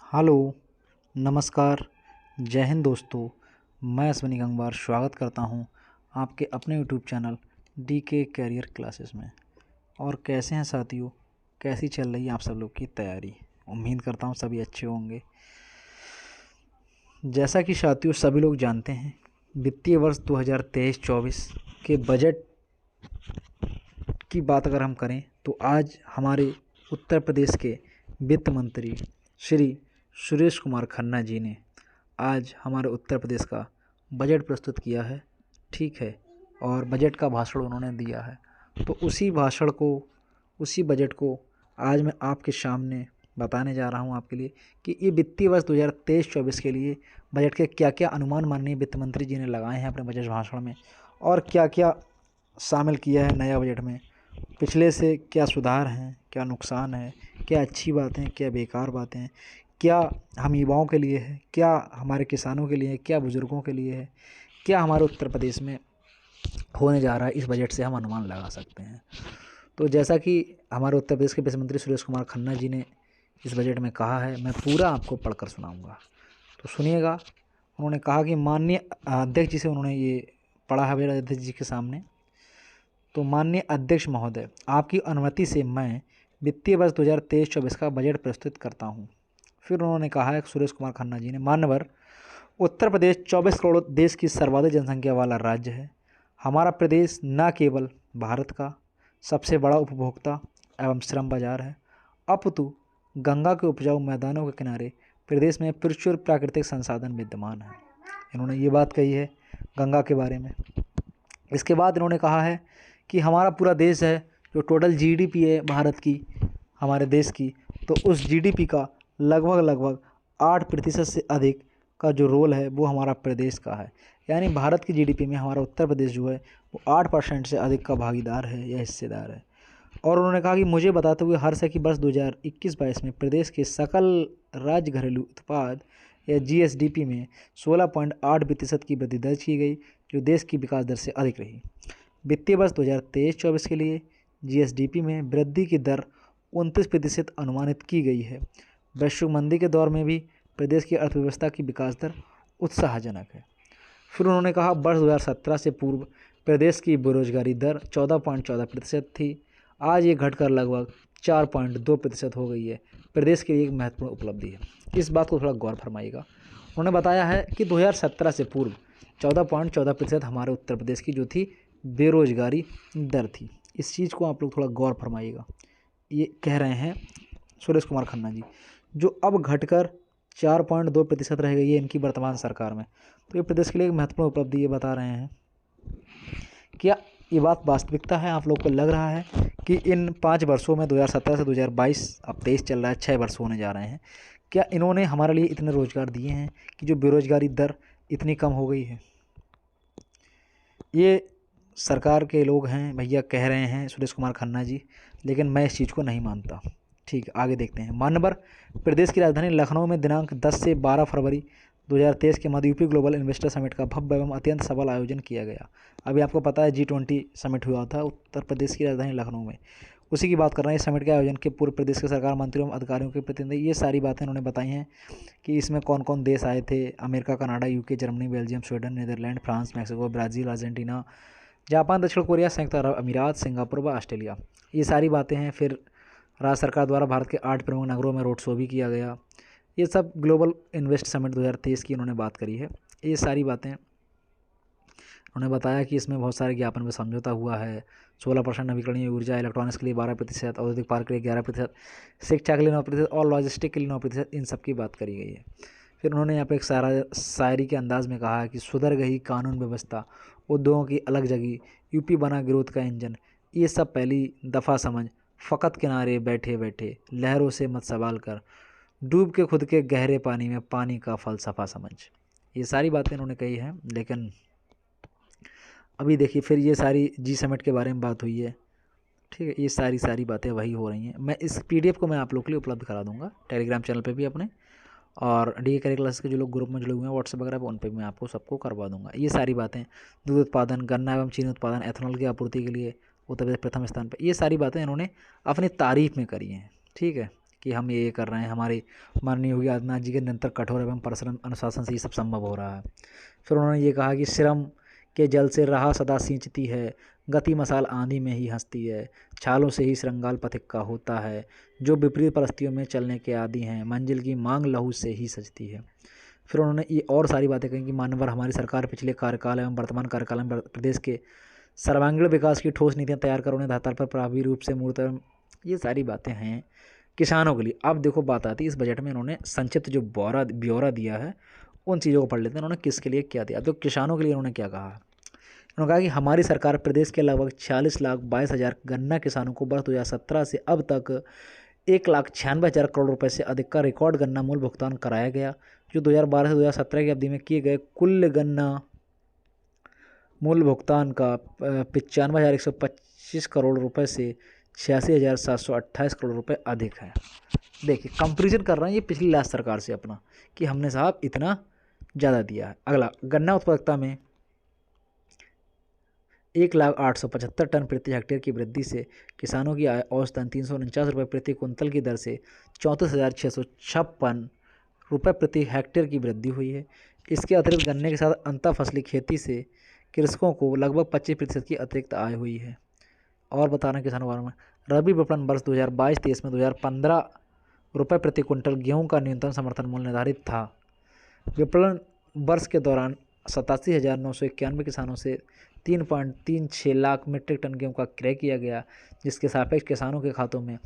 Hello, नमस्कार, जय हिंद दोस्तों। मैं अश्विनी गंगवार स्वागत करता हूं आपके अपने YouTube channel DK career classes में। और कैसे हैं साथियों, कैसी चल रही है आप सब लोग की तैयारी? उम्मीद करता हूं सभी अच्छे होंगे। जैसा कि साथियों सभी लोग जानते हैं, वित्तीय वर्ष 2023-24 के बजट की बात अगर हम करें तो आज हमारे उत्तर प्रदेश के वित्त मंत्री श्री सुरेश कुमार खन्ना जी ने आज हमारे उत्तर प्रदेश का बजट प्रस्तुत किया है, ठीक है। और बजट का भाषण उन्होंने दिया है, तो उसी बजट को आज मैं आपके सामने बताने जा रहा हूं आपके लिए कि ये वित्तीय वर्ष 2023-24 के लिए बजट के क्या क्या अनुमान माननीय वित्त मंत्री जी ने लगाए हैं अपने बजट भाषण में, और क्या क्या शामिल किया है नया बजट में। पिछले से क्या सुधार हैं, क्या नुकसान है, क्या अच्छी बातें हैं, क्या बेकार बातें हैं, क्या हम युवाओं के लिए है, क्या हमारे किसानों के लिए है, क्या बुज़ुर्गों के लिए है, क्या हमारे उत्तर प्रदेश में होने जा रहा है, इस बजट से हम अनुमान लगा सकते हैं। तो जैसा कि हमारे उत्तर प्रदेश के वित्त मंत्री सुरेश कुमार खन्ना जी ने इस बजट में कहा है, मैं पूरा आपको पढ़कर सुनाऊंगा, तो सुनिएगा। उन्होंने कहा कि माननीय अध्यक्ष जी से उन्होंने ये पढ़ा है बजट अध्यक्ष जी के सामने। तो माननीय अध्यक्ष महोदय, आपकी अनुमति से मैं वित्तीय वर्ष 2023-24 का बजट प्रस्तुत करता हूँ। फिर उन्होंने कहा है सुरेश कुमार खन्ना जी ने, मान्यवर, उत्तर प्रदेश 24 करोड़ देश की सर्वाधिक जनसंख्या वाला राज्य है। हमारा प्रदेश न केवल भारत का सबसे बड़ा उपभोक्ता एवं श्रम बाजार है, अपितु गंगा के उपजाऊ मैदानों के किनारे प्रदेश में प्रचुर प्राकृतिक संसाधन विद्यमान है। इन्होंने ये बात कही है गंगा के बारे में। इसके बाद इन्होंने कहा है कि हमारा पूरा देश है, जो टोटल GDP है भारत की, हमारे देश की, तो उस GDP का लगभग 8% से अधिक का जो रोल है वो हमारा प्रदेश का है। यानी भारत की GDP में हमारा उत्तर प्रदेश जो है वो 8% से अधिक का भागीदार है या हिस्सेदार है। और उन्होंने कहा कि मुझे बताते हुए हर्ष है कि वर्ष 2021-22 में प्रदेश के सकल राज्य घरेलू उत्पाद या GSDP में 16.8% की वृद्धि दर्ज की गई, जो देश की विकास दर से अधिक रही। वित्तीय वर्ष 2023-24 के लिए GSDP में वृद्धि की दर 29% अनुमानित की गई है। वैश्विक मंदी के दौर में भी प्रदेश की अर्थव्यवस्था की विकास दर उत्साहजनक है। फिर उन्होंने कहा वर्ष 2017 से पूर्व प्रदेश की बेरोजगारी दर 14.14% थी, आज ये घटकर लगभग 4.2% हो गई है। प्रदेश के लिए एक महत्वपूर्ण उपलब्धि है। इस बात को थोड़ा गौर फरमाइएगा। उन्होंने बताया है कि 2017 से पूर्व 14.14% हमारे उत्तर प्रदेश की जो थी बेरोजगारी दर थी। इस चीज़ को आप लोग थोड़ा गौर फरमाइएगा। ये कह रहे हैं सुरेश कुमार खन्ना जी, जो अब घटकर 4.2% रह गई है इनकी वर्तमान सरकार में। तो ये प्रदेश के लिए एक महत्वपूर्ण उपलब्धि ये बता रहे हैं। क्या ये बात वास्तविकता है? आप लोग को लग रहा है कि इन 5 वर्षों में 2017 से 2022, अब 23 चल रहा है, 6 वर्ष होने जा रहे हैं, क्या इन्होंने हमारे लिए इतने रोजगार दिए हैं कि जो बेरोजगारी दर इतनी कम हो गई है? ये सरकार के लोग हैं भैया, कह रहे हैं सुरेश कुमार खन्ना जी, लेकिन मैं इस चीज़ को नहीं मानता। ठीक है, आगे देखते हैं। मान्यवर, प्रदेश की राजधानी लखनऊ में दिनांक 10 से 12 फरवरी 2023 के मध्य यूपी ग्लोबल इन्वेस्टर समिट का भव्य एवं अत्यंत सफल आयोजन किया गया। अभी आपको पता है G20 समिट हुआ था उत्तर प्रदेश की राजधानी लखनऊ में, उसी की बात कर रहे हैं। इस समिट के आयोजन के पूर्व प्रदेश के सरकार मंत्रियों एवं अधिकारियों के प्रतिनिधि ये सारी बातें उन्होंने बताई हैं कि इसमें कौन कौन देश आए थे। America, Canada, UK, Germany, Belgium, Sweden, Netherlands, France, Mexico, Brazil, Argentina, Japan, दक्षिण कोरिया, संयुक्त अरब अमीरात, सिंगापुर व ऑस्ट्रेलिया, ये सारी बातें हैं। फिर राज्य सरकार द्वारा भारत के 8 प्रमुख नगरों में रोड शो भी किया गया। ये सब ग्लोबल इन्वेस्ट समिट 2023 की उन्होंने बात करी है। ये सारी बातें उन्होंने बताया कि इसमें बहुत सारे ज्ञापन में समझौता हुआ है। 16% नवीकरणीय ऊर्जा, इलेक्ट्रॉनिक्स के लिए 12%, औद्योगिक पार्क के लिए 11%, शिक्षा के लिए 9% और लॉजिस्टिक के लिए 9%, इन सब की बात करी गई है। फिर उन्होंने यहाँ पे एक शायरी के अंदाज में कहा है कि सुधर गई कानून व्यवस्था, उद्योगों की अलग जगह, यूपी बना ग्रोथ का इंजन, ये सब पहली दफ़ा समझ, फ़कत किनारे बैठे बैठे लहरों से मत सवाल कर, डूब के खुद के गहरे पानी में पानी का फ़लसफ़ा समझ। ये सारी बातें उन्होंने कही हैं। लेकिन अभी देखिए, फिर ये सारी जी समिट के बारे में बात हुई है, ठीक है। ये सारी बातें वही हो रही हैं। मैं इस PDF को मैं आप लोग के लिए उपलब्ध करा दूंगा टेलीग्राम चैनल पे भी अपने, और DK कैरियर क्लास के जो लोग ग्रुप में जुड़े हुए हैं व्हाट्सएप वगैरह पर, उन पर मैं आपको सबको करवा दूंगा। ये सारी बातें, दूध उत्पादन, गन्ना एवं चीनी उत्पादन, एथेनॉल की आपूर्ति के लिए उत्तर प्रदेश प्रथम स्थान पर, ये सारी बातें इन्होंने अपनी तारीफ में करी हैं, ठीक है। कि हम ये कर रहे हैं, हमारे माननीय योगी आदित्यनाथ जी के निरंतर कठोर एवं परिश्रम अनुशासन से ही सब संभव हो रहा है। फिर उन्होंने ये कहा कि श्रम के जल से राह सदा सिंचती है, गति मसाल आंधी में ही हंसती है, छालों से ही श्रृंगार पथिक का होता है, जो विपरीत परिस्थितियों में चलने के आदी हैं, मंजिल की मांग लहू से ही सजती है। फिर उन्होंने ये और सारी बातें कही कि मानवर हमारी सरकार पिछले कार्यकाल एवं वर्तमान कार्यकाल में प्रदेश के सर्वांगीण विकास की ठोस नीतियाँ तैयार कर उन्हें धरातल पर प्रभावी रूप से मूर्त, ये सारी बातें हैं किसानों के लिए। अब देखो बात आती है इस बजट में इन्होंने संक्षिप्त जो ब्यौरा दिया है उन चीज़ों को पढ़ लेते हैं। इन्होंने किसके लिए क्या दिया, तो किसानों के लिए इन्होंने क्या कहा। उन्होंने कहा कि हमारी सरकार प्रदेश के लगभग 46,22,000 गन्ना किसानों को वर्ष 2017 से अब तक 1,96,000 करोड़ रुपए से अधिक का रिकॉर्ड गन्ना मूल्य भुगतान कराया गया, जो 2012 से 2017 की अवधि में किए गए कुल गन्ना मूल्य भुगतान का 95,125 करोड़ रुपए से 86,728 करोड़ रुपए अधिक है। देखिए कंपेरिजन कर रहे हैं ये पिछली लास्ट सरकार से अपना, कि हमने साहब इतना ज़्यादा दिया है। अगला, गन्ना उत्पादकता में 1,08,75 टन प्रति हेक्टेयर की वृद्धि से किसानों की आय औसतन 349 रुपये प्रति कुंतल की दर से 34,656 रुपये प्रति हेक्टेयर की वृद्धि हुई है। इसके अतिरिक्त गन्ने के साथ अंतर फसली खेती से कृषकों को लगभग 25% की अतिरिक्त आय हुई है। और बता रहे हैं किसानों के बारे में, रबी विपणन वर्ष 2022-23 में 2015 रुपये प्रति क्विंटल गेहूं का न्यूनतम समर्थन मूल्य निर्धारित था। विपणन वर्ष के दौरान 87,991 किसानों से 3.36 लाख मीट्रिक टन गेहूं का क्रय किया गया, जिसके सापेक्ष किसानों के खातों में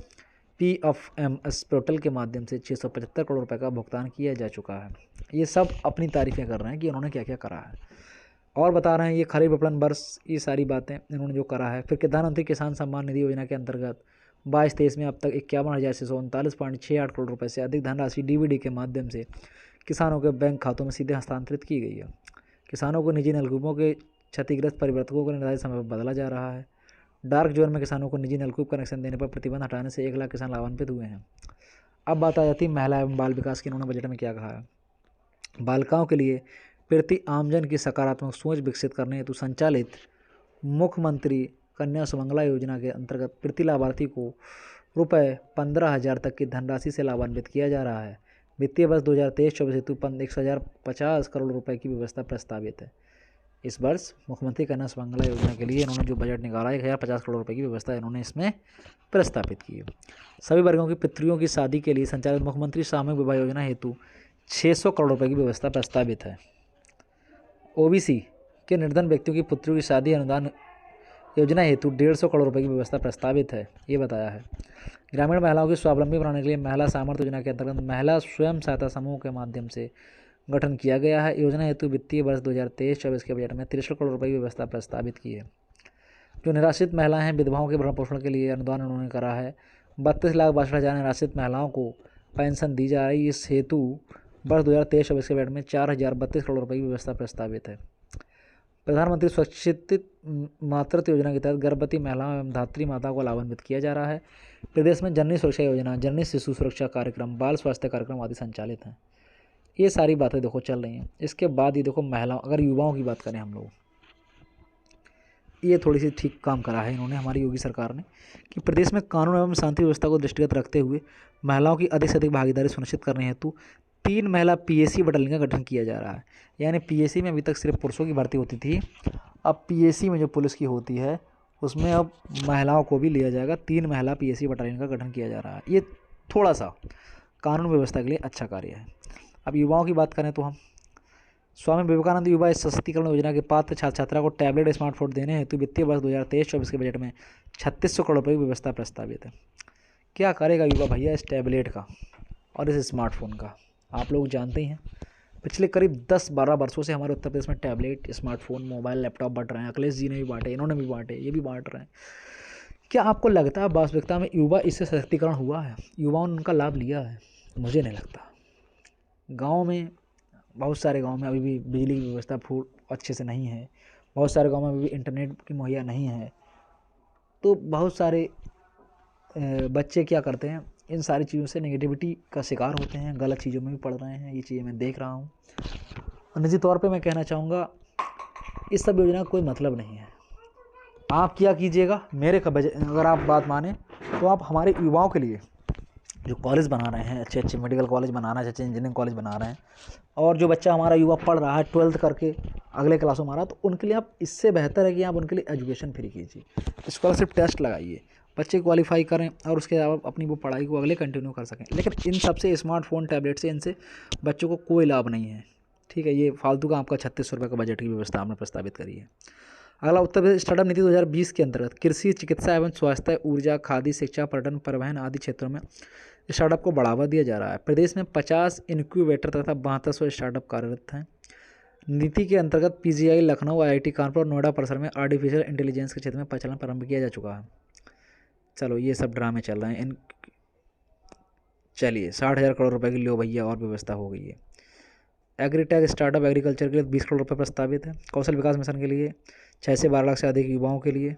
PFMS पोर्टल के माध्यम से 675 करोड़ रुपए का भुगतान किया जा चुका है। ये सब अपनी तारीफ़ें कर रहे हैं कि उन्होंने क्या क्या करा है, और बता रहे हैं ये खरीफ विपणन वर्ष, ये सारी बातें इन्होंने जो करा है। फिर प्रधानमंत्री किसान सम्मान निधि योजना के अंतर्गत 22-23 में अब तक 51,639.68 करोड़ रुपए से अधिक धनराशि DBD के माध्यम से किसानों के बैंक खातों में सीधे हस्तांतरित की गई है। किसानों को निजी नलकूपों के क्षतिग्रस्त परिवर्तकों को निर्धारित समय पर बदला जा रहा है। डार्क जोन में किसानों को निजी नलकूप कनेक्शन देने पर प्रतिबंध हटाने से 1 लाख किसान लाभान्वित हुए हैं। अब बात आ जाती है महिला एवं बाल विकास की। इन्होंने बजट में क्या कहा है, बालिकाओं के लिए प्रति आमजन की सकारात्मक सोच विकसित करने हेतु संचालित मुख्यमंत्री कन्या सुमंगला योजना के अंतर्गत प्रति लाभार्थी को रुपये 15,000 तक की धनराशि से लाभान्वित किया जा रहा है। वित्तीय वर्ष 2023-24 हेतु 1,050 करोड़ रुपए की व्यवस्था प्रस्तावित है। इस वर्ष मुख्यमंत्री कन्या सुमंगला योजना के लिए इन्होंने जो बजट निकाला 1,050 करोड़ रुपए की व्यवस्था इन्होंने इसमें प्रस्तावित की है। सभी वर्गों की पुत्रियों की शादी के लिए संचालित मुख्यमंत्री सामूहिक विवाह योजना हेतु 600 करोड़ रुपए की व्यवस्था प्रस्तावित है। OBC के निर्धन व्यक्तियों की पुत्रियों की शादी अनुदान योजना हेतु 150 करोड़ रुपए की व्यवस्था प्रस्तावित है, ये बताया है। ग्रामीण महिलाओं की स्वावलंबी बनाने के लिए महिला सामर्थ्य योजना के अंतर्गत महिला स्वयं सहायता समूह के माध्यम से गठन किया गया है। योजना हेतु वित्तीय वर्ष 2023-24 के बजट में 63 करोड़ रुपए की व्यवस्था प्रस्तावित की है। जो निराश्रित महिलाएं हैं, विधवाओं के भरण पोषण के लिए अनुदान उन्होंने करा है। 32,62,000 निराश्रित महिलाओं को पेंशन दी जा रही है। इस हेतु वर्ष 2023-24 के बजट में 4,032 करोड़ रुपए की व्यवस्था प्रस्तावित है। प्रधानमंत्री सुरक्षित मातृत्व योजना के तहत गर्भवती महिलाओं एवं धात्री माताओं को लाभान्वित किया जा रहा है। प्रदेश में जननी सुरक्षा योजना, जननी शिशु सुरक्षा कार्यक्रम, बाल स्वास्थ्य कार्यक्रम आदि संचालित हैं। ये सारी बातें देखो चल रही हैं। इसके बाद ही देखो महिलाओं, अगर युवाओं की बात करें हम लोग, ये थोड़ी सी ठीक काम करा है इन्होंने, हमारी योगी सरकार ने, कि प्रदेश में कानून एवं शांति व्यवस्था को दृष्टिगत रखते हुए महिलाओं की अधिक से अधिक भागीदारी सुनिश्चित करने हेतु 3 महिला PAC बटालियन का गठन किया जा रहा है। यानी PAC में अभी तक सिर्फ पुरुषों की भर्ती होती थी, अब PAC में जो पुलिस की होती है उसमें अब महिलाओं को भी लिया जाएगा। 3 महिला PAC बटालियन का गठन किया जा रहा है। ये थोड़ा सा कानून व्यवस्था के लिए अच्छा कार्य है। अब युवाओं की बात करें तो हम स्वामी विवेकानंद युवा सशक्तिकरण योजना के पात्र छात्र छात्रा को टैबलेट स्मार्टफोन देने हेतु वित्तीय वर्ष 2023-24 के बजट में 3600 करोड़ रुपये की व्यवस्था प्रस्तावित है। क्या करेगा युवा भैया इस टैबलेट का और इस स्मार्टफोन का, आप लोग जानते ही हैं। पिछले करीब 10-12 वर्षों से हमारे उत्तर प्रदेश में टैबलेट, स्मार्टफोन, मोबाइल, लैपटॉप बांट रहे हैं। अखिलेश जी ने भी बांटे, इन्होंने भी बांटे, ये भी बांट रहे हैं। क्या आपको लगता है वास्तविकता में युवा इससे सशक्तिकरण हुआ है, युवाओं ने उनका लाभ लिया है? मुझे नहीं लगता। गाँव में, बहुत सारे गांव में अभी भी बिजली की व्यवस्था अच्छे से नहीं है, बहुत सारे गांव में अभी भी इंटरनेट की मुहैया नहीं है। तो बहुत सारे बच्चे क्या करते हैं, इन सारी चीज़ों से नेगेटिविटी का शिकार होते हैं, गलत चीज़ों में भी पड़ रहे हैं। ये चीज़ें मैं देख रहा हूँ। और निजी तौर पे मैं कहना चाहूँगा इस सब योजना का कोई मतलब नहीं है। आप क्या कीजिएगा, मेरे अगर आप बात माने तो आप हमारे युवाओं के लिए जो कॉलेज बना रहे हैं, अच्छे अच्छे मेडिकल कॉलेज बना रहे हैं, अच्छे इंजीनियरिंग कॉलेज बना रहे हैं, और जो बच्चा हमारा युवा पढ़ रहा है 12th करके अगले क्लासों में आ रहा है, तो उनके लिए आप इससे बेहतर है कि आप उनके लिए एजुकेशन फ्री कीजिए, स्कॉलरशिप टेस्ट लगाइए, बच्चे क्वालिफाई करें और उसके अलावा अपनी वो पढ़ाई को अगले कंटिन्यू कर सकें। लेकिन इन सबसे स्मार्टफोन टैबलेट से इनसे बच्चों को कोई लाभ नहीं है। ठीक है, ये फालतू का आपका 3600 रुपये का बजट की व्यवस्था आपने प्रस्तावित करी है। अगला, उत्तर प्रदेश स्टार्टअप नीति 2020 के अंतर्गत कृषि, चिकित्सा एवं स्वास्थ्य, ऊर्जा, खाद्य, शिक्षा, पर्यटन, परिवहन आदि क्षेत्रों में स्टार्टअप को बढ़ावा दिया जा रहा है। प्रदेश में 50 इनक्यूबेटर तथा 7200 स्टार्टअप कार्यरत हैं। नीति के अंतर्गत पीजीआई लखनऊ, आईआईटी कानपुर और नोएडा परिसर में आर्टिफिशियल इंटेलिजेंस के क्षेत्र में प्रचलन प्रारंभ किया जा चुका है। चलो, ये सब ड्रामे चल रहे हैं। चलिए, 60,000 करोड़ रुपए की लो भैया और व्यवस्था हो गई है। एग्रीटेक स्टार्टअप एग्रीकल्चर के लिए 20 करोड़ रुपये प्रस्तावित है। कौशल विकास मिशन के लिए 6 से 12 लाख से अधिक युवाओं के लिए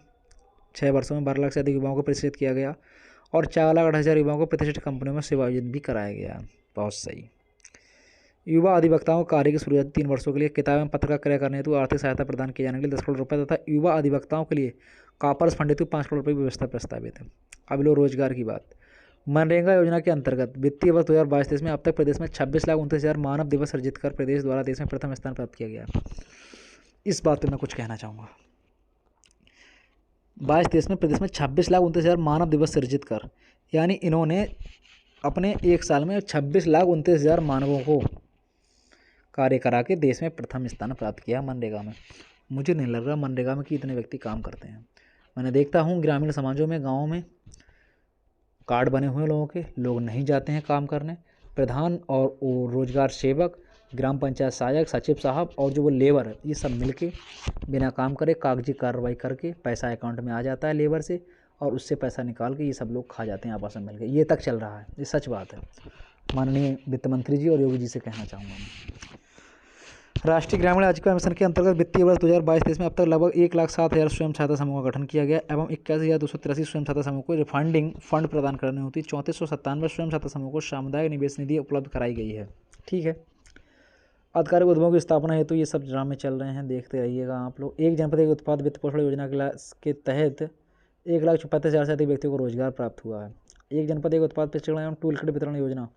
6 वर्षों में 12 लाख से अधिक युवाओं को प्रशिक्षित किया गया और 4,08,000 युवाओं को प्रतिष्ठित कंपनियों में सेवायोजित भी कराया गया। बहुत सही। युवा अधिवक्ताओं कार्य की शुरुआत 3 वर्षों के लिए किताब एवं पत्र का क्रय करने हेतु आर्थिक सहायता प्रदान किए जाने के लिए 10 करोड़ रुपये तथा युवा अधिवक्ताओं के लिए कॉपर्स फंड हेतु 5 करोड़ रुपये की व्यवस्था प्रस्तावित है। अब लो रोजगार की बात। मनरेगा योजना के अंतर्गत वित्तीय वर्ष 2022-23 में अब तक प्रदेश में 26,29,000 मानव दिवस सृजित कर प्रदेश द्वारा देश में प्रथम स्थान प्राप्त किया गया। इस बात पर मैं कुछ कहना चाहूँगा। 22-23 में प्रदेश में 26,29,000 मानव दिवस सृजित कर, यानी इन्होंने अपने एक साल में 26,29,000 मानवों को कार्य करा के देश में प्रथम स्थान प्राप्त किया मनरेगा में। मुझे नहीं लग रहा मनरेगा में कि इतने व्यक्ति काम करते हैं। मैंने देखता हूँ ग्रामीण समाजों में, गाँवों में कार्ड बने हुए लोगों के, लोग नहीं जाते हैं काम करने। प्रधान और रोजगार सेवक, ग्राम पंचायत सहायक, सचिव साहब और जो वो लेबर है, ये सब मिलके बिना काम करे कागजी कार्रवाई करके पैसा अकाउंट में आ जाता है लेबर से, और उससे पैसा निकाल के ये सब लोग खा जाते हैं आपस में मिलकर। ये तक चल रहा है, ये सच बात है। माननीय वित्त मंत्री जी और योगी जी से कहना चाहूँगा मैं। राष्ट्रीय ग्रामीण आजीविका मिशन के अंतर्गत वित्तीय वर्ष 2022-23 में अब तक लगभग 1,07,000 स्वयं सहायता समूह का गठन किया गया एवं 81,283 स्वयं सहायता समूह को रिफंडिंग फंड प्रदान करने होती 3497 स्वयं सहायता समूह को सामुदायिक निवेश निधि उपलब्ध कराई गई है। ठीक है, आधिकारिक उद्यमों की स्थापना हेतु ये सब ड्रामे चल रहे हैं, देखते रहिएगा आप लोग। एक जनपद एक उत्पाद वित्त पोषण योजना के तहत 1,35,000 से अधिक व्यक्तियों को रोजगार प्राप्त हुआ है। एक जनपद एक उत्पाद प्रशिक्षण एवं टूल किट वितरण योजना,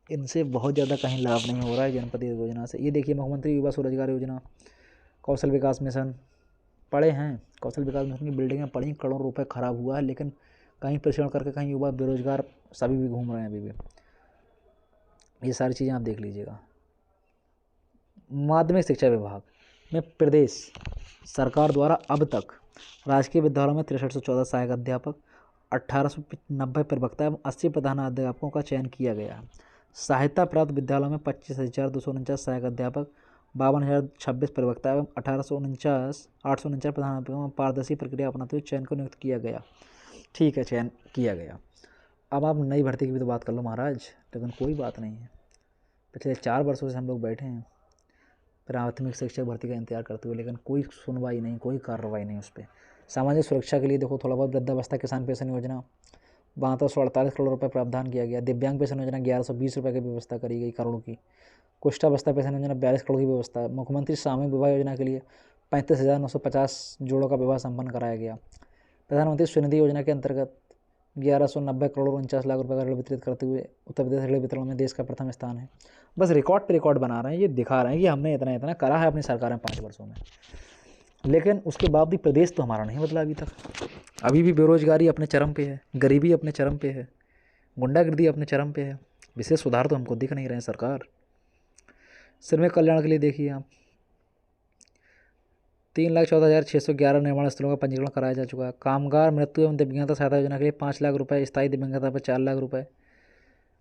इनसे बहुत ज़्यादा कहीं लाभ नहीं हो रहा है जनपद योजना से। ये देखिए, मुख्यमंत्री युवा स्वरोजगार योजना, कौशल विकास मिशन पड़े हैं, कौशल विकास मिशन की बिल्डिंगें पड़ी, करोड़ों रुपए खराब हुआ है, लेकिन कहीं प्रशिक्षण करके कहीं युवा बेरोजगार सभी भी घूम रहे हैं अभी भी। ये सारी चीज़ें आप देख लीजिएगा। माध्यमिक शिक्षा विभाग में प्रदेश सरकार द्वारा अब तक राजकीय विद्यालयों में 6314 सहायक अध्यापक, 1890 प्रवक्ता एवं 80 प्रधानाध्यापकों का चयन किया गया। सहायता प्राप्त विद्यालयों में 25,249 सहायक अध्यापक, 52,026 प्रवक्ता एवं 849 प्रधानाध्यापकों में पारदर्शी प्रक्रिया अपनाते हुए चयन को नियुक्त किया गया। ठीक है, चयन किया गया। अब आप नई भर्ती की भी तो बात कर लो महाराज, लेकिन कोई बात नहीं है। पिछले 4 वर्षों से हम लोग बैठे हैं प्राथमिक शिक्षक भर्ती का इंतजार करते हुए, लेकिन कोई सुनवाई नहीं, कोई कार्रवाई नहीं उस पर। सामाजिक सुरक्षा के लिए देखो थोड़ा बहुत, वृद्धावस्था किसान पेंशन योजना 7248 करोड़ रुपये प्रावधान किया गया। दिव्यांग पेंशन योजना 1120 रुपये की व्यवस्था करी गई करोड़ की। कुष्ठावस्था पेंशन योजना 42 करोड़ की व्यवस्था। मुख्यमंत्री सामूहिक विवाह योजना के लिए 35,950 जोड़ों का विवाह संपन्न कराया गया। प्रधानमंत्री स्वनिधि योजना के अंतर्गत 1190 करोड़ 49 लाख रुपये का ऋण वितरित करते हुए उत्तर प्रदेश ऋण वितरण में देश का प्रथम स्थान है। बस रिकॉर्ड पे रिकॉर्ड बना रहे हैं, ये दिखा रहे हैं कि हमने इतना इतना करा है अपनी सरकार में 5 वर्षों में, लेकिन उसके बाद भी प्रदेश तो हमारा नहीं बदला अभी तक। अभी भी बेरोजगारी अपने चरम पे है, गरीबी अपने चरम पे है, गुंडागर्दी अपने चरम पे है। विशेष सुधार तो हमको दिख नहीं रहे हैं सरकार। श्रमिक कल्याण के लिए देखिए आप, 3,14,611 निर्माण स्थलों का पंजीकरण कराया जा चुका है। कामगार मृत्यु एवं दिव्यांगता सहायता योजना के लिए 5 लाख रुपये, स्थायी दिव्यांगता पर 4 लाख रुपये,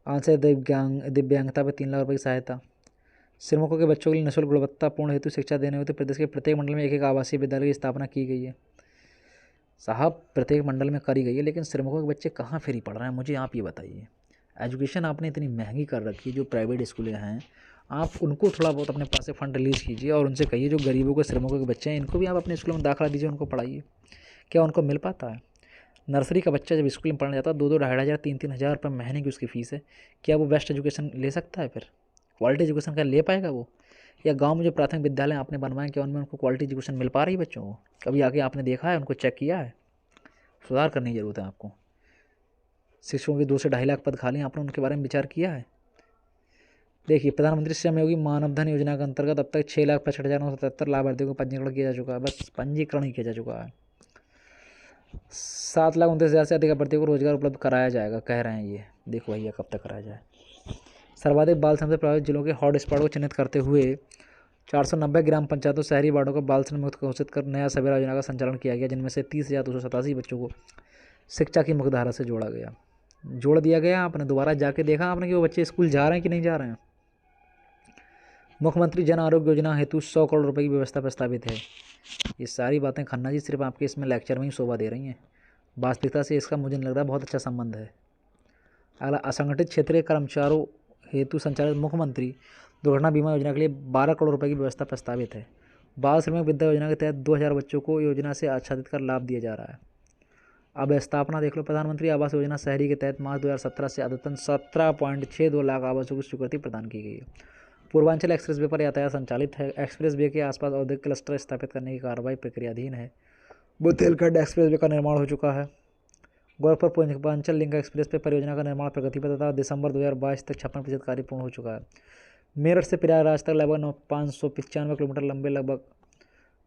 आंशिक दिव्यांगता पर 3 लाख रुपये की सहायता। श्रमिकों के बच्चों के लिए निःशुल्क गुणवत्तापूर्ण हेतु शिक्षा देने हेतु प्रदेश के प्रत्येक मंडल में एक आवासीय विद्यालय की स्थापना की गई है। साहब, प्रत्येक मंडल में करी गई है, लेकिन श्रमिकों के बच्चे कहाँ फ्री पढ़ रहे हैं, मुझे आप ये बताइए। एजुकेशन आपने इतनी महंगी कर रखी है, जो प्राइवेट स्कूलें हैं, आप उनको थोड़ा बहुत अपने पास से फंड रिलीज़ कीजिए और उनसे कहिए जो गरीबों के श्रमिकों के बच्चे हैं, इनको भी आप अपने स्कूलों में दाखिला दीजिए, उनको पढ़ाइए। क्या उनको मिल पाता है? नर्सरी का बच्चा जब स्कूल में पढ़ने जाता है 2-2, 2,500, 3-3 हज़ार रुपये महीने की उसकी फ़ीस है। क्या वो बेस्ट एजुकेशन ले सकता है? फिर क्वालिटी एजुकेशन क्या ले पाएगा वो? या गांव में जो प्राथमिक विद्यालय आपने बनवाए, क्या उनमें उनको क्वालिटी एजुकेशन मिल पा रही है बच्चों को? कभी आके आपने देखा है, उनको चेक किया है? सुधार करने की ज़रूरत है आपको। शिक्षकों के 2 से 2.5 लाख पद खाली हैं, आपने उनके बारे में विचार किया है? देखिए, प्रधानमंत्री श्रम योगी मानधन योजना के अंतर्गत अब तक 6,65,977 लाभार्थियों को पंजीकरण किया जा चुका है। बस पंजीकरण ही किया जा चुका है। 7,29,000 से अधिक अभ्यर्थियों को रोजगार उपलब्ध कराया जाएगा, कह रहे हैं ये। देखो भैया कब तक कराया जाए। सर्वाधिक बाल श्रम से प्रभावित जिलों के हॉट स्पॉट को चिन्हित करते हुए 490 ग्राम पंचायतों शहरी वार्डों को बाल श्रम मुक्त घोषित कर नया सवेरा योजना का संचालन किया गया, जिनमें से 30,287 बच्चों को शिक्षा की मुख्यधारा से जोड़ दिया गया। आपने दोबारा जाके देखा आपने कि वो बच्चे स्कूल जा रहे हैं कि नहीं जा रहे हैं? मुख्यमंत्री जन आरोग्य योजना हेतु 100 करोड़ रुपए की व्यवस्था प्रस्तावित है। ये सारी बातें खन्ना जी सिर्फ आपके इसमें लेक्चर में ही शोभा दे रही हैं, वास्तविकता से इसका मुझे नहीं लग रहा बहुत अच्छा संबंध है। अगला, असंगठित क्षेत्र के कर्मचारियों हेतु संचालित मुख्यमंत्री दुर्घटना बीमा योजना के लिए 12 करोड़ रुपए की व्यवस्था प्रस्तावित है। बाल श्रमिक विद्या योजना के तहत 2,000 बच्चों को योजना से आच्छादित कर लाभ दिया जा रहा है। अब स्थापना देख लो। प्रधानमंत्री आवास योजना शहरी के तहत मार्च 2017 से अद्यतन 17.62 लाख आवासों की स्वीकृति प्रदान की गई है। पूर्वांचल एक्सप्रेस वे पर यातायात संचालित है। एक्सप्रेस वे के आसपास औद्योगिक क्लस्टर स्थापित करने की कार्रवाई प्रक्रियाधीन है। बुंदेलखंड एक्सप्रेस वे का निर्माण हो चुका है। गोरखपुर पूर्वांचल लिंक एक्सप्रेस पे परियोजना का निर्माण प्रगति पर तथा दिसंबर 2022 तक 56% कार्य पूर्ण हो चुका है। मेरठ से प्रयागराज तक लगभग 595 किलोमीटर लंबे लगभग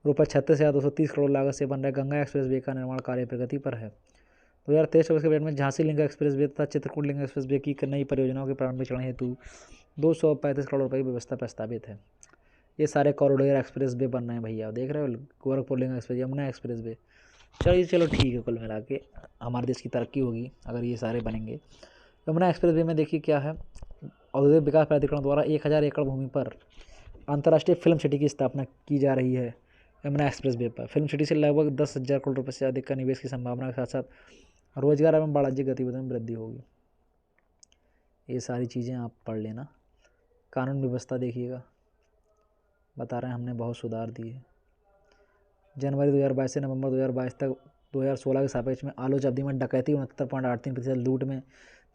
₹36,230 करोड़ लागत से बन रहे गंगा एक्सप्रेस वे का निर्माण कार्य प्रगति पर है। 2023-24 के बजट में झांसी लिंक एक्सप्रेस वे तथा चित्रकूट लिंक एक्सप्रेस वे की नई परियोजनाओं के प्रारंभिक चरण हेतु 235 करोड़ रुपये की व्यवस्था प्रस्तावित है। ये सारे कॉरिडोर एक्सप्रेस वे बन रहे हैं भैया, देख रहे हो। Gorakhpur link express, Yamuna express way. चलो ठीक है, कुल मिला के हमारे देश की तरक्की होगी अगर ये सारे बनेंगे। यमुना एक्सप्रेस वे में देखिए क्या है, औद्योगिक विकास प्राधिकरण द्वारा 1,000 एकड़ भूमि पर अंतर्राष्ट्रीय फिल्म सिटी की स्थापना की जा रही है। यमुना एक्सप्रेस वे पर फिल्म सिटी से लगभग 10,000 करोड़ रुपये से अधिक का निवेश की संभावना के साथ साथ रोजगार एवं वाणिज्यिक गतिविधियों में वृद्धि होगी। ये सारी चीज़ें आप पढ़ लेना। कानून व्यवस्था देखिएगा, बता रहे हैं हमने बहुत सुधार दिए। जनवरी 2022 से नवंबर 2022 तक 2016 के सापेक्ष में आलोच अवधि में डकैती 69.83%, लूट में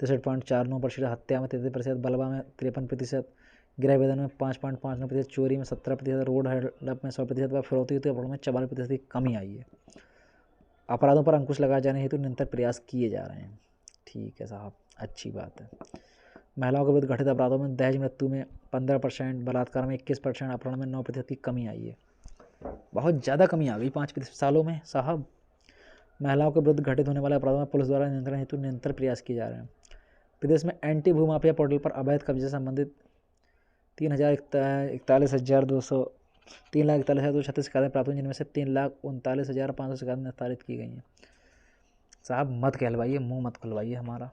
63.49%, हत्या में 33%, बलवा में 53%, गृह वेदन में 5.59%, चोरी में 17%, रोड हेल्प में 100% व फिरौती अपराध में 44% की कमी आई है। अपराधों पर अंकुश लगाए जाने हेतु निरंतर प्रयास किए जा रहे हैं। ठीक है साहब, अच्छी बात है। महिलाओं के विरुद्ध घटित अपराधों में दहेज मृत्यु में 15%, बलात्कार में 21%, अपहरण में 9% की कमी आई है। बहुत ज़्यादा कमी आ गई 5 सालों में साहब। महिलाओं के विरुद्ध घटित होने वाले अपराधों में पुलिस द्वारा नियंत्रण हेतु निरंतर प्रयास किए जा रहे हैं। प्रदेश में एंटी भूमाफिया पोर्टल पर अवैध कब्जे से संबंधित 3,41,236 शिकायतें प्राप्त हुई, जिनमें से 3,39,500 शिकायतें निस्तारित की गई हैं। साहब मत कहलवाइए, मुँह मत खुलवाइए हमारा।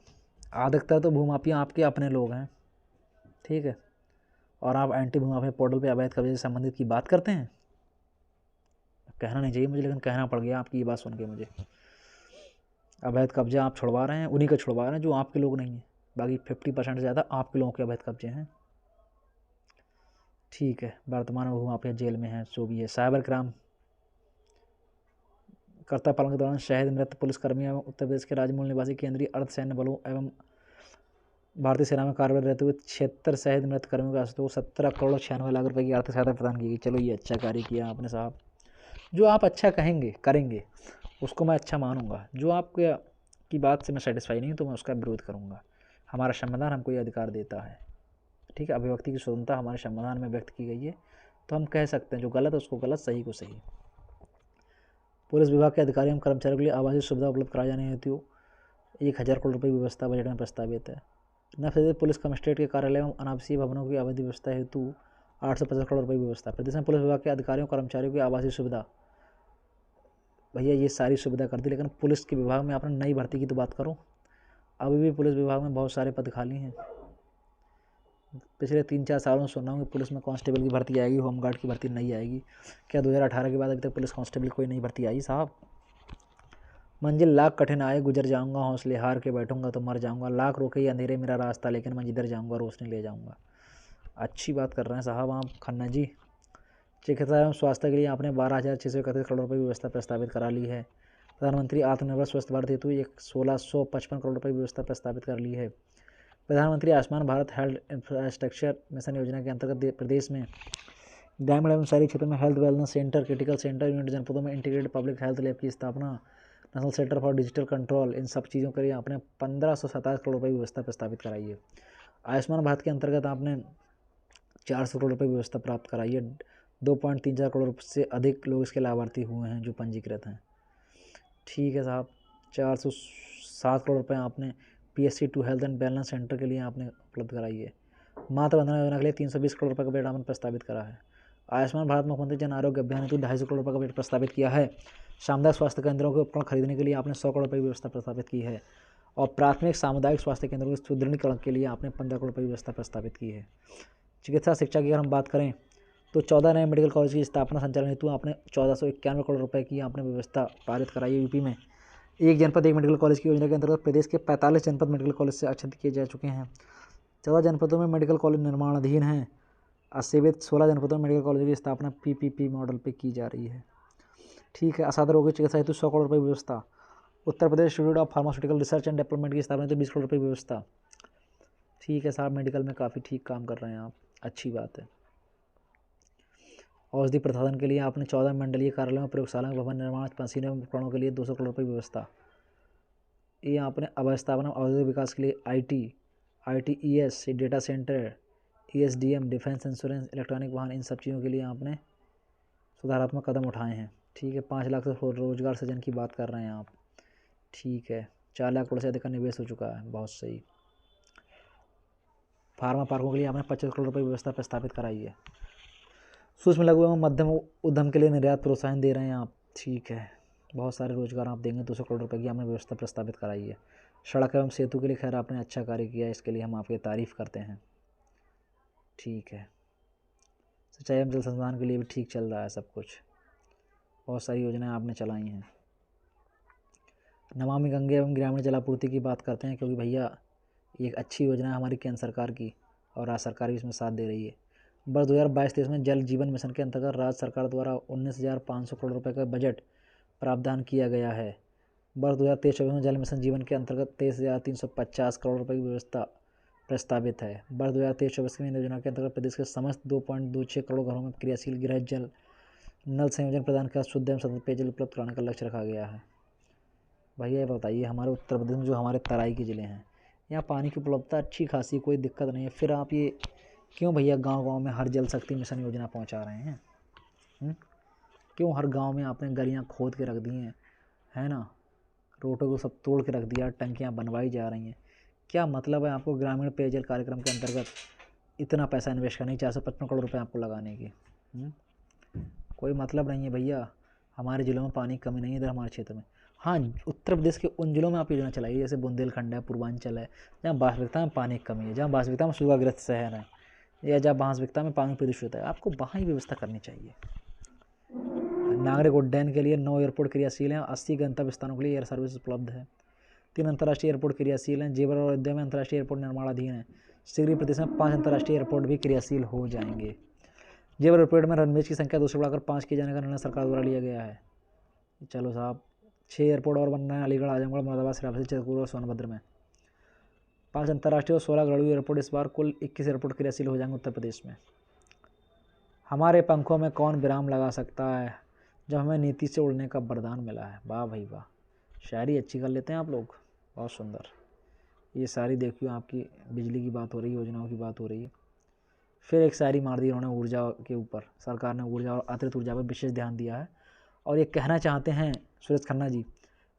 अधिकतर तो भूमाफिया आपके अपने लोग हैं, ठीक है, और आप एंटी भूमाफिया पोर्टल पर अवैध कब्जे से संबंधित की बात करते हैं। कहना नहीं चाहिए मुझे, लेकिन कहना पड़ गया आपकी ये बात सुन के मुझे। अवैध कब्जे आप छुड़वा रहे हैं, उन्हीं का छुड़वा रहे हैं जो आपके लोग नहीं हैं। बाकी 50% से ज़्यादा आपके लोगों के अवैध कब्जे हैं। ठीक है, वर्तमान में भूमाफिया जेल में है, जो भी है। साइबर क्राइम कर्तव्य पालन के दौरान शहीद मृत पुलिसकर्मी एवं उत्तर प्रदेश के राजमूल निवासी केंद्रीय अर्धसैन्य बलों एवं भारतीय सेना में कार्यरत रहते हुए 76 शहीद मृत कर्मियों के आश्रितों को 17,96,00,000 रुपये की आर्थिक सहायता प्रदान की गई। चलो ये अच्छा कार्य किया आपने साहब। जो आप अच्छा कहेंगे करेंगे उसको मैं अच्छा मानूंगा। जो आपके की बात से मैं सेटिस्फाई नहीं तो मैं उसका विरोध करूंगा। हमारा संविधान हमको ये अधिकार देता है, ठीक है। अभिव्यक्ति की स्वतंत्रता हमारे संविधान में व्यक्त की गई है, तो हम कह सकते हैं जो गलत है उसको गलत, सही को सही। पुलिस विभाग के अधिकारियों एवं कर्मचारियों के लिए आवासीय सुविधा उपलब्ध कराए जाने हेतु 1,000 करोड़ रुपये की व्यवस्था बजट में प्रस्तावित है। नवसृजित पुलिस कमिश्नरेट के कार्यालय एवं अनावासीय भवनों की अवधि व्यवस्था हेतु 850 करोड़ रुपये की व्यवस्था। प्रदेश में पुलिस विभाग के अधिकारियों कर्मचारियों की आवासीय सुविधा, भैया ये सारी सुविधा कर दी, लेकिन पुलिस के विभाग में आपने नई भर्ती की तो बात करो। अभी भी पुलिस विभाग में बहुत सारे पद खाली हैं। पिछले 3-4 सालों से सुन रहा हूँ कि पुलिस में कांस्टेबल की भर्ती आएगी, होमगार्ड की भर्ती नहीं आएगी। क्या 2018 के बाद अभी तक पुलिस कांस्टेबल कोई नई भर्ती आई साहब? मंजिल लाख कठिन आए गुजर जाऊंगा, हौसले हार के बैठूंगा तो मर जाऊंगा। लाख रोके अंधेरे मेरा रास्ता, लेकिन मैं जिधर जाऊंगा रोशनी ले जाऊंगा। अच्छी बात कर रहे हैं साहब आप खन्ना जी। चिकित्सा एवं स्वास्थ्य के लिए आपने 12,631 करोड़ रुपये की व्यवस्था प्रस्तावित करा ली है। प्रधानमंत्री आत्मनिर्भर स्वस्थ भारत हेतु 1,655 करोड़ रुपये की व्यवस्था प्रस्तावित कर ली है। प्रधानमंत्री Ayushman Bharat health infrastructure mission योजना के अंतर्गत प्रदेश में ग्रामीण एवं शहरी क्षेत्रों में health wellness centre, critical centre unit, जनपदों में इंटीग्रेटेड पब्लिक हेल्थ लैब की स्थापना national centre for digital control, इन सब चीज़ों के लिए आपने 1527 करोड़ रुपये की व्यवस्था प्रस्तावित कराई है। आयुष्मान भारत के अंतर्गत आपने 400 करोड़ रुपये की व्यवस्था प्राप्त कराई है। 2.34 करोड़ से अधिक लोग इसके लाभार्थी हुए हैं जो पंजीकृत हैं। ठीक है साहब, 407 करोड़ रुपये आपने PSC to health and wellness centre के लिए आपने उपलब्ध कराई है। मातृ वंदना योजना के लिए 320 करोड़ रुपये का बजट आपने प्रस्तावित करा है। आयुष्मान भारत मुख्यमंत्री जन आरोग्य अभियान हेतु 250 करोड़ रुपये का बजट प्रस्तावित किया है। सामुदायिक स्वास्थ्य केंद्रों के उपकरण खरीदने के लिए आपने 100 करोड़ रुपये की व्यवस्था प्रस्तावित की है। और प्राथमिक सामुदायिक स्वास्थ्य केंद्रों के सुदृढ़ीकरण के लिए आपने 15 करोड़ रुपये की व्यवस्था प्रस्तावित की है। चिकित्सा शिक्षा की अगर हम बात करें तो 14 नए मेडिकल कॉलेज की स्थापना संचालन हेतु आपने 1491 करोड़ रुपये की आपने व्यवस्था पारित कराई है। यूपी में एक जनपद एक मेडिकल कॉलेज की योजना के अंतर्गत प्रदेश के 45 जनपद मेडिकल कॉलेज से अच्छित किए जा चुके हैं। 14 जनपदों में मेडिकल कॉलेज निर्माणाधीन हैं। असेवित 16 जनपदों में मेडिकल कॉलेज की स्थापना PPP मॉडल पर की जा रही है। ठीक है, असाध्य रोगों की चिकित्सा हेतु 100 करोड़ रुपये की व्यवस्था। Uttar Pradesh institute of pharmaceutical research and development की स्थापना हेतु 20 करोड़ रुपये की व्यवस्था। ठीक है साहब, मेडिकल में काफ़ी ठीक काम कर रहे हैं आप, अच्छी बात है। औषधि प्रसाधन के लिए आपने 14 मंडलीय कार्यालयों प्रयोगशाला भवन निर्माण मशीनों एवं उपकरणों के लिए 200 करोड़ रुपये की व्यवस्था। ये आपने अवस्थापना औद्योगिक विकास के लिए ITES data centre, ESDM defence insurance, electronic वाहन, इन सब चीज़ों के लिए आपने सुधारात्मक कदम उठाए हैं। ठीक है, 5 लाख से रोजगार सृजन की बात कर रहे हैं आप। ठीक है, 4 लाख करोड़ से अधिक का निवेश हो चुका है, बहुत सही। फार्मा पार्कों के लिए आपने 25 करोड़ रुपये की व्यवस्था प्रस्तावित कराई है। सूक्ष्म लघु एवं मध्यम उद्यम के लिए निर्यात प्रोत्साहन दे रहे हैं आप। ठीक है, बहुत सारे रोजगार आप देंगे। 200 करोड़ रुपये की आपने व्यवस्था प्रस्तावित कराई है। सड़क एवं सेतु के लिए खैर आपने अच्छा कार्य किया है, इसके लिए हम आपकी तारीफ़ करते हैं। ठीक है, सिंचाई एवं जल संसाधन के लिए भी ठीक चल रहा है सब कुछ, बहुत सारी योजनाएं आपने चलाई हैं। नमामि गंगे एवं ग्रामीण जलापूर्ति की बात करते हैं, क्योंकि भैया ये एक अच्छी योजना है हमारी केंद्र सरकार की और राज्य सरकार भी इसमें साथ दे रही है। वर्ष 2022-23 में जल जीवन मिशन के अंतर्गत राज्य सरकार द्वारा 19,500 करोड़ रुपये का बजट प्रावधान किया गया है। वर्ष 2023-24 में जल मिशन जीवन के अंतर्गत 23,350 करोड़ रुपये की व्यवस्था प्रस्तावित है। वर्ष 2023-24 की योजना के अंतर्गत प्रदेश के समस्त 2.26 करोड़ घरों में क्रियाशील गृह जल नल संयोजन प्रदान कर शुद्ध एवं सतत पेयजल उपलब्ध कराने का लक्ष्य रखा गया है। भैया ये बताइए, हमारे उत्तर प्रदेश में जो हमारे तराई के ज़िले हैं, यहाँ पानी की उपलब्धता अच्छी खासी, कोई दिक्कत नहीं है, फिर आप ये क्यों भैया गांव-गांव में हर जल शक्ति मिशन योजना पहुंचा रहे हैं? क्यों हर गांव में आपने गलियां खोद के रख दी हैं, है ना? रोडों को सब तोड़ के रख दिया, टंकियां बनवाई जा रही हैं। क्या मतलब है आपको ग्रामीण पेयजल कार्यक्रम के अंतर्गत इतना पैसा इन्वेस्ट करने की, 455 करोड़ रुपये आपको लगाने की? कोई मतलब नहीं है भैया। हमारे ज़िलों में पानी की कमी नहीं है इधर हमारे क्षेत्र में। हाँ, उत्तर प्रदेश के उन जिलों में आप योजना चलाइए जैसे बुंदेलखंड है, पूर्वांचल है, जहाँ वास्तविकता में पानी की कमी है, जहाँ वास्तविकता में सूखाग्रस्त शहर है, या जहाँ वास्तविकता में पानी प्रदूषित है, आपको वहाँ ही व्यवस्था करनी चाहिए। नागरिक उड्डयन के लिए 9 एयरपोर्ट क्रियाशील हैं, 80 गंतव्य स्थानों के लिए एयर सर्विस उपलब्ध है। 3 अंतर्राष्ट्रीय एयरपोर्ट क्रियाशील हैं। जेवर और अयोध्या में अंतर्राष्ट्रीय एयरपोर्ट निर्माणाधीन है। शीघ्र ही प्रदेश में 5 अंतर्राष्ट्रीय एयरपोर्ट भी क्रियाशील हो जाएंगे। जेवर एयरपोर्ट में रनवेज की संख्या 2 से बढ़ाकर 5 किए जाने का निर्णय सरकार द्वारा लिया गया है। चलो साहब, 6 एयरपोर्ट और बनना है अलीगढ़, आजमगढ़, मुरादाबाद, श्रावस्ती, चित्रकूट और सोनभद्र में। 5 अंतर्राष्ट्रीय और 16 घरेलू एयरपोर्ट, इस बार कुल 21 एयरपोर्ट क्रियाशील हो जाएंगे उत्तर प्रदेश में। हमारे पंखों में कौन विराम लगा सकता है जब हमें नीति से उड़ने का वरदान मिला है। वाह भाई वाह, शायरी अच्छी कर लेते हैं आप लोग, बहुत सुंदर। ये सारी देखिए, आपकी बिजली की बात हो रही है, योजनाओं की बात हो रही है। फिर एक शायरी मार दी उन्होंने ऊर्जा के ऊपर। सरकार ने ऊर्जा और अतिरिक्त ऊर्जा पर विशेष ध्यान दिया है और ये कहना चाहते हैं सुरेश खन्ना जी,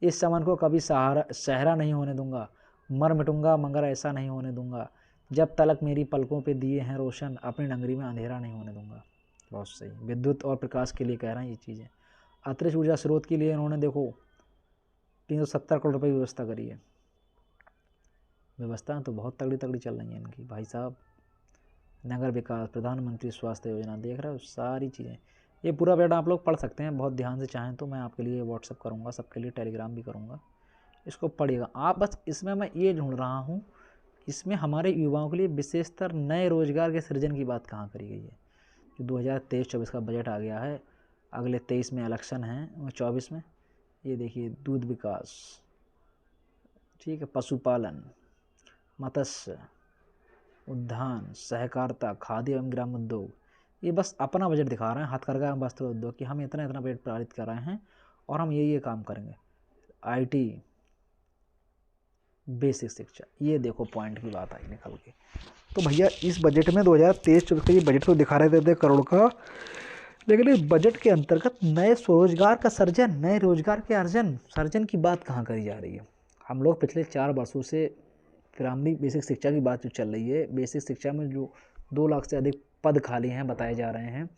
इस चमन को कभी सहरा नहीं होने दूंगा, मर मिटूंगा मगर ऐसा नहीं होने दूंगा, जब तलक मेरी पलकों पे दिए हैं रोशन, अपनी नगरी में अंधेरा नहीं होने दूंगा। बहुत सही, विद्युत और प्रकाश के लिए कह रहे हैं ये चीज़ें। अतिरिक्त ऊर्जा स्रोत के लिए इन्होंने देखो 370 करोड़ रुपये की व्यवस्था करी है। व्यवस्था तो बहुत तगड़ी तगड़ी चल रही है इनकी भाई साहब। नगर विकास, प्रधानमंत्री स्वास्थ्य योजना, देख रहे हो सारी चीज़ें। ये पूरा बजट आप लोग पढ़ सकते हैं बहुत ध्यान से, चाहें तो मैं आपके लिए व्हाट्सअप करूँगा, सबके लिए टेलीग्राम भी करूँगा, इसको पढ़िएगा आप। बस इसमें मैं ये ढूंढ रहा हूँ, इसमें हमारे युवाओं के लिए विशेषतर नए रोजगार के सृजन की बात कहाँ करी गई है। जो 2023-24 का बजट आ गया है, अगले 23 में इलेक्शन है और 24 में, ये देखिए दूध विकास, ठीक है, पशुपालन, मत्स्य उद्यान, सहकारिता, खाद्य एवं ग्राम उद्योग, ये बस अपना बजट दिखा रहे हैं, हथकरघा एवं वस्त्र उद्योग कि हम इतना इतना बजट पारित कर रहे हैं और हम ये काम करेंगे। IT, बेसिक शिक्षा, ये देखो पॉइंट की बात आई निकल के। तो भैया इस बजट में 2023-24 का ये बजट तो दिखा रहे थे करोड़ का, लेकिन इस बजट के अंतर्गत नए स्वरोजगार का सर्जन, नए रोजगार के सर्जन की बात कहाँ करी जा रही है। हम लोग पिछले 4 वर्षों से प्राइमरी बेसिक शिक्षा की बात जो चल रही है, बेसिक शिक्षा में जो 2 लाख से अधिक पद खाली हैं बताए जा रहे हैं,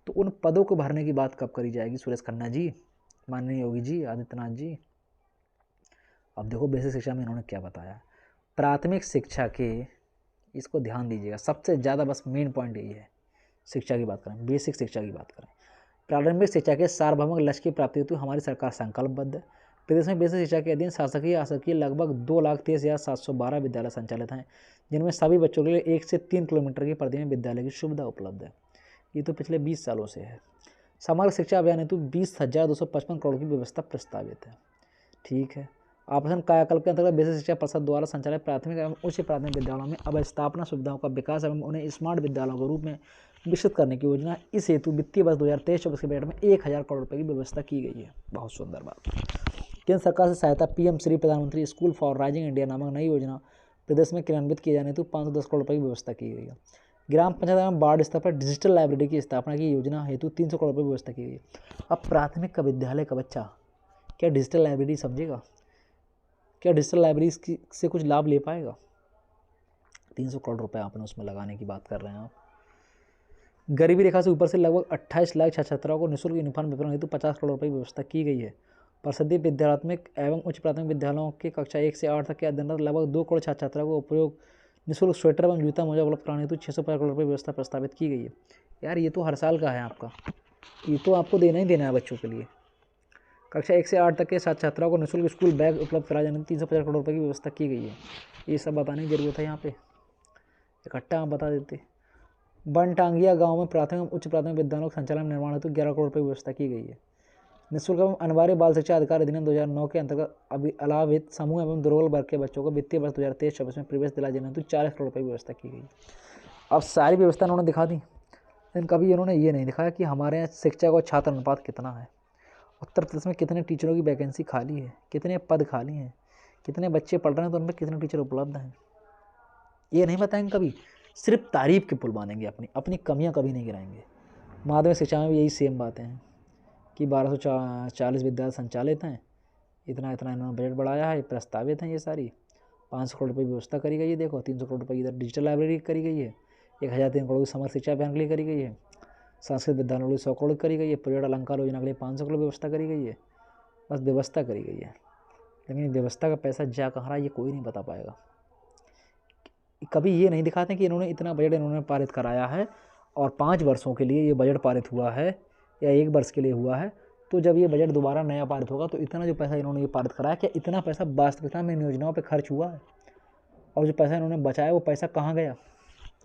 तो उन पदों को भरने की बात कब करी जाएगी सुरेश खन्ना जी, माननीय योगी जी, आदित्यनाथ जी। अब देखो बेसिक शिक्षा में इन्होंने क्या बताया। प्राथमिक शिक्षा के, इसको ध्यान दीजिएगा, सबसे ज़्यादा बस मेन पॉइंट यही है। शिक्षा की बात करें, बेसिक शिक्षा की बात करें, प्रारंभिक शिक्षा के सार्वभौमिक लक्ष्य की प्राप्ति हेतु हमारी सरकार संकल्पबद्ध है। प्रदेश में बेसिक शिक्षा के अधीन शासकीय आशाकीय लगभग 2,23,712 विद्यालय संचालित हैं, जिनमें सभी बच्चों के लिए 1 से 3 किलोमीटर की परिधि में विद्यालय की सुविधा उपलब्ध है। ये तो पिछले 20 सालों से है। समग्र शिक्षा अभियान हेतु 20,255 करोड़ की व्यवस्था प्रस्तावित है। ठीक है। आवासन कायाकल्प के अंतर्गत बेसिक शिक्षा परिषद द्वारा संचालित प्राथमिक एवं उच्च प्राथमिक विद्यालयों में अवस्थापना सुविधाओं का विकास एवं उन्हें स्मार्ट विद्यालयों के रूप में विकसित करने की योजना। इस हेतु वित्तीय वर्ष 2023-24 के बजट में 1,000 करोड़ रुपए की व्यवस्था की गई है। बहुत सुंदर बात। केंद्र सरकार से सहायता PM श्री प्रधानमंत्री स्कूल फॉर राइजिंग इंडिया नामक नई योजना प्रदेश में क्रियान्वित किए जाने हेतु 510 करोड़ रुपए की व्यवस्था की गई है। ग्राम पंचायत एवं वार्ड स्तर पर डिजिटल लाइब्रेरी की स्थापना की योजना हेतु 300 करोड़ रुपए की व्यवस्था की गई है। अब प्राथमिक का विद्यालय का बच्चा क्या डिजिटल लाइब्रेरी समझेगा? क्या डिजिटल लाइब्रेरी से कुछ लाभ ले पाएगा? 300 करोड़ रुपए आपने उसमें लगाने की बात कर रहे हैं आप। गरीबी रेखा से ऊपर से लगभग 28 लाख छात्र छात्राओं को निःशुल्क यूनिफॉर्म वितरण हेतु 50 करोड़ रुपए की व्यवस्था की गई है। परिषदीय विद्यालयात्मक एवं उच्च प्राथमिक विद्यालयों के कक्षा 1 से 8 तक के अध्ययनरत लगभग 2 करोड़ छात्र छात्राओं को उपयोग निःशुल्क स्वेटर एवं जूता मोजा उपलब्ध कराने हेतु 650 करोड़ रुपए की व्यवस्था प्रस्तावित की गई है। यार ये तो हर साल का है आपका, ये तो आपको देना ही देना है बच्चों के लिए। कक्षा 1 से 8 तक के छात्र छात्राओं को निःशुल्क स्कूल बैग उपलब्ध कराए जाने 350 करोड़ रुपए की व्यवस्था की गई है। ये सब बताने की जरूरत है यहाँ पे, इकट्ठा आप बता देते। बनटांगिया गांव में प्राथमिक एवं उच्च प्राथमिक विद्यालयों के संचालन निर्माण हेतु 11 करोड़ रुपए की व्यवस्था की गई है। निःशुल्क एवं अनिवार्य बाल शिक्षा अधिकार अधिनियम 2009 के अंतर्गत अलाभित समूह एवं दुर्बल वर्ग के बच्चों को वित्तीय वर्ष 2023-24 में प्रवेश दिलाए जाने हेतु 40 करोड़ रुपए की व्यवस्था की गई। अब सारी व्यवस्था उन्होंने दिखा दी, लेकिन कभी इन्होंने ये नहीं दिखाया कि हमारे यहाँ शिक्षा का छात्र अनुपात कितना है, उत्तर प्रदेश में कितने टीचरों की वैकेंसी खाली है, कितने पद खाली हैं, कितने बच्चे पढ़ रहे हैं तो उनमें कितने टीचर उपलब्ध हैं, ये नहीं बताएंगे कभी। सिर्फ तारीफ के पुल बांधेंगे, अपनी कमियां कभी नहीं गिराएंगे। माध्यमिक शिक्षा में भी यही सेम बातें हैं कि 1240 विद्यालय संचालित हैं, इतना इन्होंने बजट बढ़ाया है, प्रस्तावित हैं ये सारी। 500 करोड़ रुपये की व्यवस्था करी गई है। देखो 300 करोड़ रुपये की इधर डिजिटल लाइब्रेरी करी गई है, 1003 करोड़ की समग्र शिक्षा अभियान के लिए करी गई है, संस्कृत विद्यालयों के लिए 100 करोड़ करी गई है, पर्यटन अलंकार योजना के लिए 500 करोड़ व्यवस्था करी गई है। बस व्यवस्था करी गई है, लेकिन व्यवस्था का पैसा जा कहाँ रहा ये कोई नहीं बता पाएगा। कभी ये नहीं दिखाते कि इन्होंने इतना बजट इन्होंने पारित कराया है और 5 वर्षों के लिए ये बजट पारित हुआ है या 1 वर्ष के लिए हुआ है, तो जब ये बजट दोबारा नया पारित होगा तो इतना जो पैसा इन्होंने ये पारित कराया, क्या इतना पैसा वास्तविकता में इन योजनाओं पर खर्च हुआ है? और जो पैसा इन्होंने बचाया वो पैसा कहाँ गया,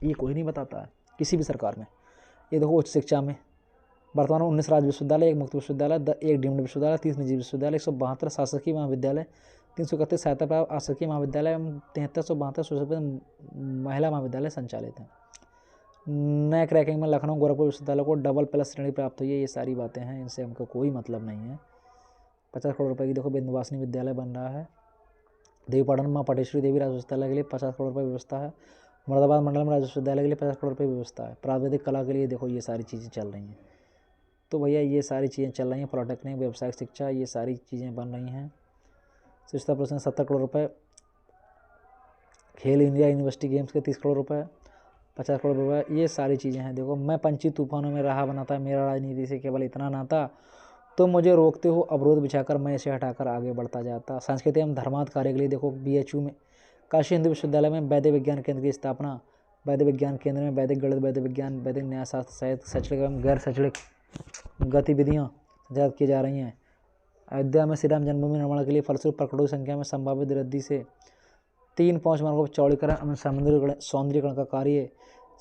ये कोई नहीं बताता है किसी भी सरकार में। ये देखो उच्च शिक्षा में वर्तमान में 19 राज्य विश्वविद्यालय, 1 मुक्त विश्वविद्यालय, 1 डीम्ड विश्वविद्यालय, 30 निजी विश्वविद्यालय, 172 शासकीय महाविद्यालय, 331 सहायता प्राप्त आशाकीय महाविद्यालय एवं 7372 सुसज्जित महिला महाविद्यालय संचालित हैं। नैक रैंकिंग में लखनऊ गोरखपुर विश्वविद्यालय को डबल प्लस श्रेणी प्राप्त हुई है। ये सारी बातें हैं, इनसे हमको कोई मतलब नहीं है। 50 करोड़ रुपये की देखो विंध्यवासिनी विद्यालय बन रहा है। देवीपाटन माँ पटेश्वरी देवी राज्य विश्वविद्यालय के लिए 50 करोड़ रुपये व्यवस्था है। मुरादाबाद मंडल में राज्य विश्वविद्यालय के लिए 50 करोड़ रुपये व्यवस्था है। प्रावैधिक कला के लिए देखो ये सारी चीज़ें चल रही हैं। तो भैया ये सारी चीज़ें चल रही हैं, पॉलिटेक्निक, व्यावसायिक शिक्षा, ये सारी चीज़ें बन रही हैं। शिक्षा प्रोत्साहन 70 करोड़ रुपये, खेल इंडिया यूनिवर्सिटी गेम्स के 30 करोड़ रुपये, 50 करोड़ रुपये, ये सारी चीज़ें हैं। देखो मैं पंछी तूफानों में रहा बनाता, मेरा राजनीति से केवल इतना नाता, तो मुझे रोकते हो अवरोध बिछाकर, मैं इसे हटाकर आगे बढ़ता जाता। संस्कृति एवं धर्मार्थ कार्य के लिए देखो BHU में काशी हिंदू विश्वविद्यालय में वैदिक विज्ञान केंद्र की स्थापना। वैदिक विज्ञान केंद्र में वैदिक गणित, वैदिक विज्ञान, वैदिक न्यायशास्त्र सहित शैक्षणिक एवं गैर शैक्षणिक गतिविधियाँ संचालित की जा रही हैं। अयोध्या में श्री राम जन्मभूमि निर्माण के लिए फलस्वरूप प्रकटों की संख्या में संभावित वृद्धि से 3-5 मार्गों पर चौड़ीकरण एवं सौंदर्यीकरण का कार्य,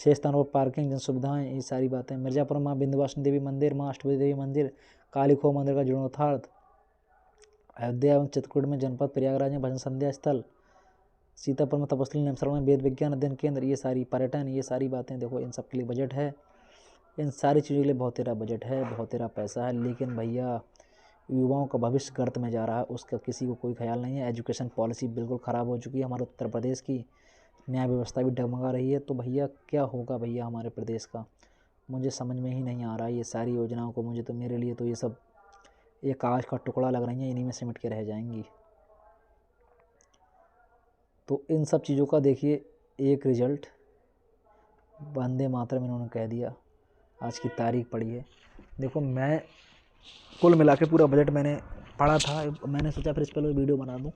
6 स्थानों पर पार्किंग, जन सुविधाएं, ये सारी बातें। मिर्जापुर माँ विंध्यवासिनी देवी मंदिर, माँ अष्टभुजा देवी मंदिर, काली खो मंदिर का जीर्णोद्धार। अयोध्या एवं चित्रकूट में जनपद प्रयागराज में भजन संध्या स्थल, सीतापुर में तपस्वी निमसरण में वेद विज्ञान अध्ययन केंद्र, ये सारी पर्यटन, ये सारी बातें। देखो इन सब के लिए बजट है, इन सारी चीज़ों के लिए बहुत तेरा बजट है, बहुत तेरा पैसा है। लेकिन भैया युवाओं का भविष्य गर्त में जा रहा है, उसका किसी को कोई ख्याल नहीं है। एजुकेशन पॉलिसी बिल्कुल ख़राब हो चुकी है, हमारे उत्तर प्रदेश की न्याय व्यवस्था भी डगमगा रही है। तो भैया क्या होगा भैया हमारे प्रदेश का, मुझे समझ में ही नहीं आ रहा है। ये सारी योजनाओं को मुझे तो, मेरे लिए तो ये सब एक कागज़ का टुकड़ा लग रही है, इन्हीं में सिमट के रह जाएंगी। तो इन सब चीज़ों का देखिए एक रिजल्ट, वंदे मातरम इन्होंने कह दिया, आज की तारीख पड़ी है। देखो मैं कुल मिला के पूरा बजट मैंने पढ़ा था, मैंने सोचा फिर इस पर वीडियो बना दूँ।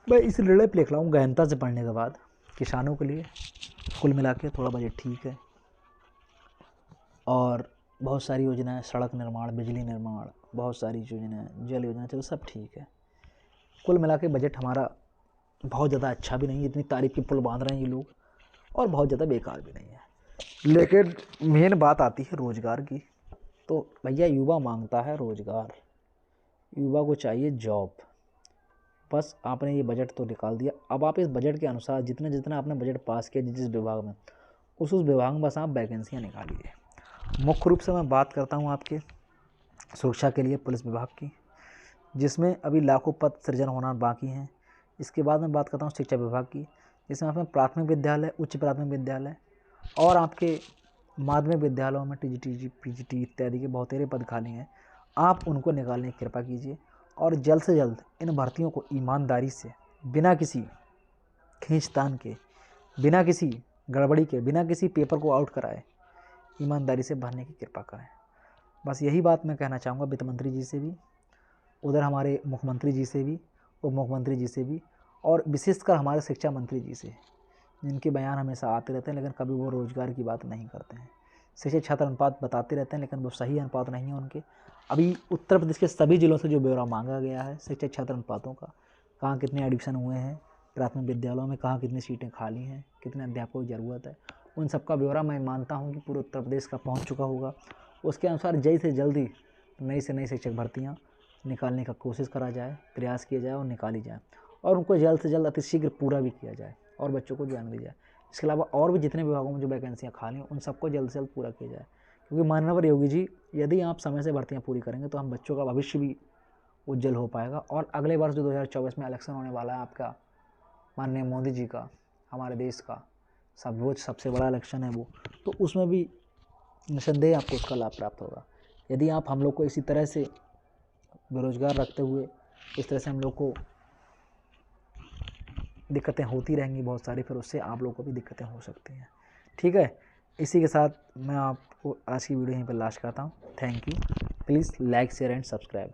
मैं इस निर्णय पर लिख रहा हूँ गहनता से पढ़ने के बाद। किसानों के लिए कुल मिला के थोड़ा बजट ठीक है, और बहुत सारी योजनाएं, सड़क निर्माण, बिजली निर्माण, बहुत सारी योजनाएं, जल योजना, चलो सब ठीक है। कुल मिला के बजट हमारा बहुत ज़्यादा अच्छा भी नहीं है, इतनी तारीफ की पुल बांध रहे हैं ये लोग, और बहुत ज़्यादा बेकार भी नहीं है। लेकिन मेन बात आती है रोज़गार की। तो भैया युवा मांगता है रोज़गार, युवा को चाहिए जॉब। बस आपने ये बजट तो निकाल दिया, अब आप इस बजट के अनुसार जितना आपने बजट पास किया जिस विभाग में, उस विभाग में बस आप वैकेंसियाँ निकालिए। मुख्य रूप से मैं बात करता हूँ आपके सुरक्षा के लिए पुलिस विभाग की, जिसमें अभी लाखों पद सृजन होना बाकी हैं। इसके बाद मैं बात करता हूँ शिक्षा विभाग की, जिसमें आपने प्राथमिक विद्यालय, उच्च प्राथमिक विद्यालय और आपके माध्यमिक विद्यालयों में टीजीटी, पीजीटी इत्यादि के बहुतेरे पद खाली हैं। आप उनको निकालने की कृपा कीजिए, और जल्द से जल्द इन भर्तियों को ईमानदारी से, बिना किसी खींचतान के, बिना किसी गड़बड़ी के, बिना किसी पेपर को आउट कराए, ईमानदारी से भरने की कृपा करें। बस यही बात मैं कहना चाहूँगा वित्त मंत्री जी से भी, उधर हमारे मुख्यमंत्री जी से भी, उप मुख्यमंत्री जी से भी, और विशेषकर हमारे शिक्षा मंत्री जी से, जिनके बयान हमेशा आते रहते हैं लेकिन कभी वो रोज़गार की बात नहीं करते हैं। शिक्षक छात्र अनुपात बताते रहते हैं लेकिन वो सही अनुपात नहीं है उनके। अभी उत्तर प्रदेश के सभी जिलों से जो ब्यौरा मांगा गया है शिक्षक छात्र अनुपातों का, कहाँ कितने एडमिशन हुए हैं प्राथमिक विद्यालयों में, कहाँ कितनी सीटें खाली हैं, कितने अध्यापकों की ज़रूरत है, उन सबका ब्यौरा मैं मानता हूँ कि पूरे उत्तर प्रदेश का पहुँच चुका होगा। उसके अनुसार जल्द से जल्दी नई से नई शिक्षक भर्तियाँ निकालने का कोशिश करा जाए, प्रयास किया जाए और निकाली जाए, और उनको जल्द से जल्द अतिशीघ्र पूरा भी किया जाए और बच्चों को ज्ञान दिया जाए। इसके अलावा और भी जितने विभागों में जो वैकेंसियाँ खाली हैं उन सबको जल्द से जल्द पूरा किया जाए, क्योंकि माननीय योगी जी, यदि आप समय से भर्तियाँ पूरी करेंगे तो हम बच्चों का भविष्य भी उज्जवल हो पाएगा। और अगले वर्ष जो 2024 में इलेक्शन होने वाला है आपका, माननीय मोदी जी का, हमारे देश का सर्वोच्च सबसे बड़ा इलेक्शन है वो, तो उसमें भी निसंदेह आपको उसका लाभ प्राप्त होगा। यदि आप हम लोग को इसी तरह से बेरोजगार रखते हुए, इस तरह से हम लोग को दिक्कतें होती रहेंगी बहुत सारी, फिर उससे आप लोगों को भी दिक्कतें हो सकती हैं। ठीक है, इसी के साथ मैं आपको आज की वीडियो यहीं पर लास्ट करता हूँ। Thank you. Please like, share and subscribe.